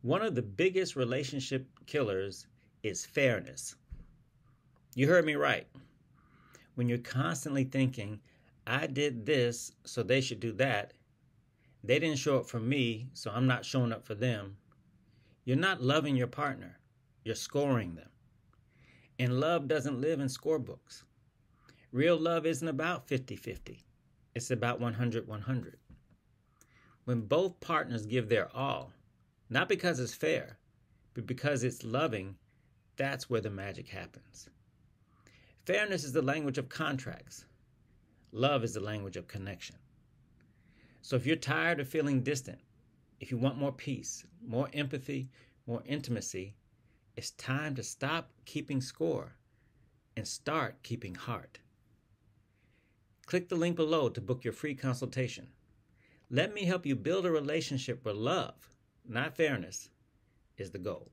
One of the biggest relationship killers is fairness. You heard me right. When you're constantly thinking, I did this, so they should do that. They didn't show up for me, so I'm not showing up for them. You're not loving your partner. You're scoring them. And love doesn't live in scorebooks. Real love isn't about 50-50. It's about 100-100. When both partners give their all, not because it's fair, but because it's loving, that's where the magic happens. Fairness is the language of contracts. Love is the language of connection. So if you're tired of feeling distant, if you want more peace, more empathy, more intimacy, it's time to stop keeping score and start keeping heart. Click the link below to book your free consultation. Let me help you build a relationship where love, not fairness, is the goal.